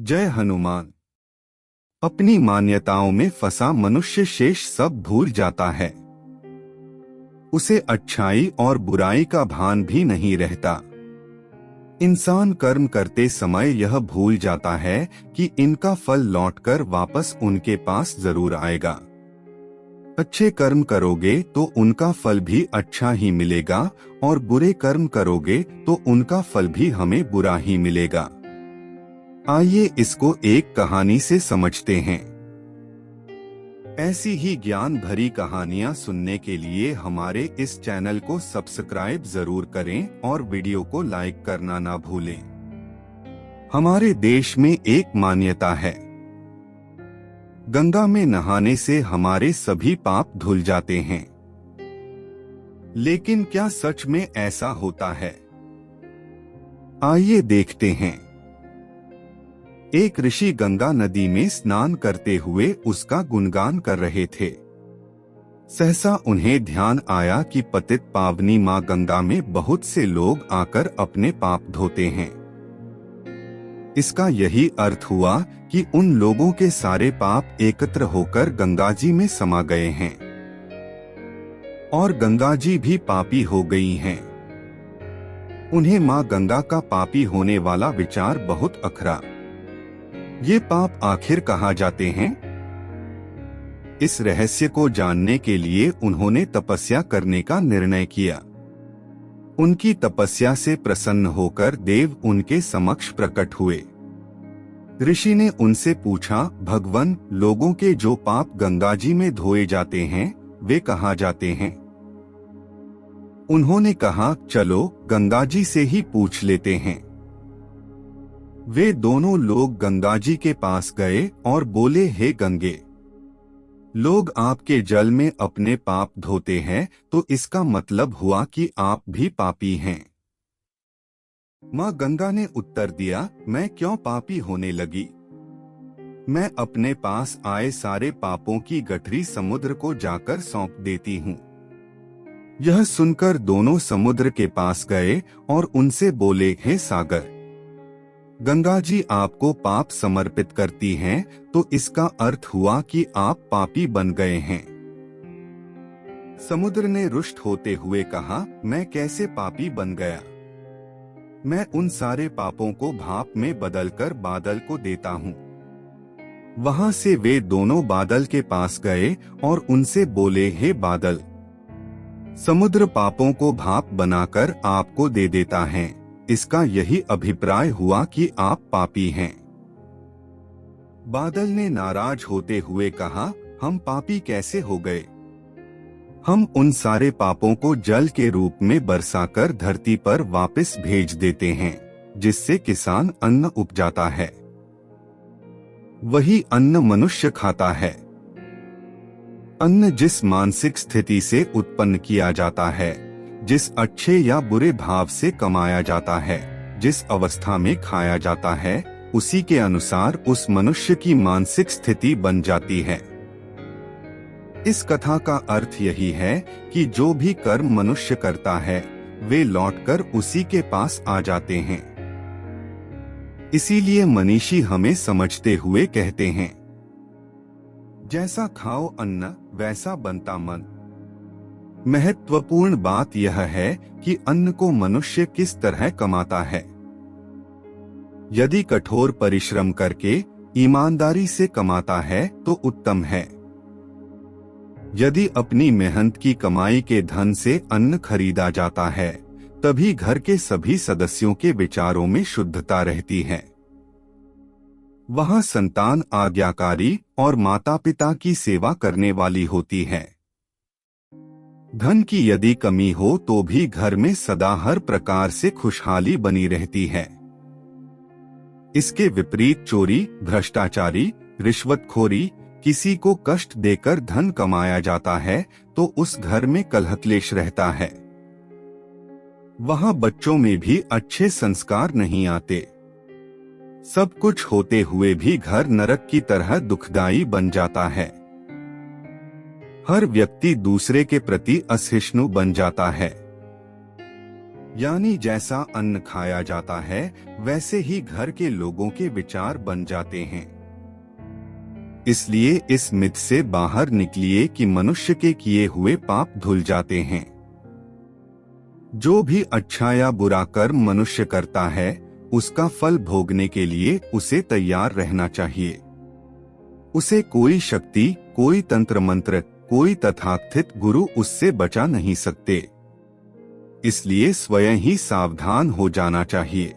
जय हनुमान। अपनी मान्यताओं में फंसा मनुष्य शेष सब भूल जाता है। उसे अच्छाई और बुराई का भान भी नहीं रहता। इंसान कर्म करते समय यह भूल जाता है कि इनका फल लौटकर वापस उनके पास जरूर आएगा। अच्छे कर्म करोगे तो उनका फल भी अच्छा ही मिलेगा और बुरे कर्म करोगे तो उनका फल भी हमें बुरा ही मिलेगा। आइए इसको एक कहानी से समझते हैं। ऐसी ही ज्ञान भरी कहानियां सुनने के लिए हमारे इस चैनल को सब्सक्राइब जरूर करें और वीडियो को लाइक करना ना भूलें। हमारे देश में एक मान्यता है, गंगा में नहाने से हमारे सभी पाप धुल जाते हैं। लेकिन क्या सच में ऐसा होता है? आइए देखते हैं। एक ऋषि गंगा नदी में स्नान करते हुए उसका गुणगान कर रहे थे। सहसा उन्हें ध्यान आया कि पतित पावनी मां गंगा में बहुत से लोग आकर अपने पाप धोते हैं। इसका यही अर्थ हुआ कि उन लोगों के सारे पाप एकत्र होकर गंगा जी में समा गए हैं और गंगा जी भी पापी हो गई हैं। उन्हें मां गंगा का पापी होने वाला विचार बहुत अखरा। ये पाप आखिर कहाँ जाते हैं? इस रहस्य को जानने के लिए उन्होंने तपस्या करने का निर्णय किया। उनकी तपस्या से प्रसन्न होकर देव उनके समक्ष प्रकट हुए। ऋषि ने उनसे पूछा, भगवन, लोगों के जो पाप गंगा जी में धोए जाते हैं वे कहाँ जाते हैं? उन्होंने कहा, चलो गंगा जी से ही पूछ लेते हैं। वे दोनों लोग गंगा जी के पास गए और बोले, हे गंगे, लोग आपके जल में अपने पाप धोते हैं तो इसका मतलब हुआ कि आप भी पापी हैं। मां गंगा ने उत्तर दिया, मैं क्यों पापी होने लगी? मैं अपने पास आए सारे पापों की गठरी समुद्र को जाकर सौंप देती हूँ। यह सुनकर दोनों समुद्र के पास गए और उनसे बोले, हे सागर, गंगा जी आपको पाप समर्पित करती हैं तो इसका अर्थ हुआ कि आप पापी बन गए हैं। समुद्र ने रुष्ट होते हुए कहा, मैं कैसे पापी बन गया? मैं उन सारे पापों को भाप में बदलकर बादल को देता हूँ। वहां से वे दोनों बादल के पास गए और उनसे बोले, हे बादल, समुद्र पापों को भाप बनाकर आपको दे देता है। इसका यही अभिप्राय हुआ कि आप पापी हैं। बादल ने नाराज होते हुए कहा, हम पापी कैसे हो गए? हम उन सारे पापों को जल के रूप में बरसाकर धरती पर वापस भेज देते हैं, जिससे किसान अन्न उपजाता है। वही अन्न मनुष्य खाता है। अन्न जिस मानसिक स्थिति से उत्पन्न किया जाता है, जिस अच्छे या बुरे भाव से कमाया जाता है, जिस अवस्था में खाया जाता है, उसी के अनुसार उस मनुष्य की मानसिक स्थिति बन जाती है। इस कथा का अर्थ यही है कि जो भी कर्म मनुष्य करता है वे लौटकर उसी के पास आ जाते हैं। इसीलिए मनीषी हमें समझते हुए कहते हैं, जैसा खाओ अन्न वैसा बनता मन। महत्वपूर्ण बात यह है कि अन्न को मनुष्य किस तरह कमाता है। यदि कठोर परिश्रम करके ईमानदारी से कमाता है तो उत्तम है। यदि अपनी मेहनत की कमाई के धन से अन्न खरीदा जाता है, तभी घर के सभी सदस्यों के विचारों में शुद्धता रहती है। वहां संतान आज्ञाकारी और माता पिता की सेवा करने वाली होती है। धन की यदि कमी हो तो भी घर में सदा हर प्रकार से खुशहाली बनी रहती है। इसके विपरीत चोरी, भ्रष्टाचारी, रिश्वतखोरी, किसी को कष्ट देकर धन कमाया जाता है तो उस घर में कलह-क्लेश रहता है। वहां बच्चों में भी अच्छे संस्कार नहीं आते। सब कुछ होते हुए भी घर नरक की तरह दुखदायी बन जाता है। हर व्यक्ति दूसरे के प्रति असहिष्णु बन जाता है। यानी जैसा अन्न खाया जाता है वैसे ही घर के लोगों के विचार बन जाते हैं। इसलिए इस मिथ से बाहर निकलिए कि मनुष्य के किए हुए पाप धुल जाते हैं। जो भी अच्छा या बुरा कर्म मनुष्य करता है उसका फल भोगने के लिए उसे तैयार रहना चाहिए। उसे कोई शक्ति, कोई तंत्र मंत्र, कोई तथाकथित गुरु उससे बचा नहीं सकते। इसलिए स्वयं ही सावधान हो जाना चाहिए।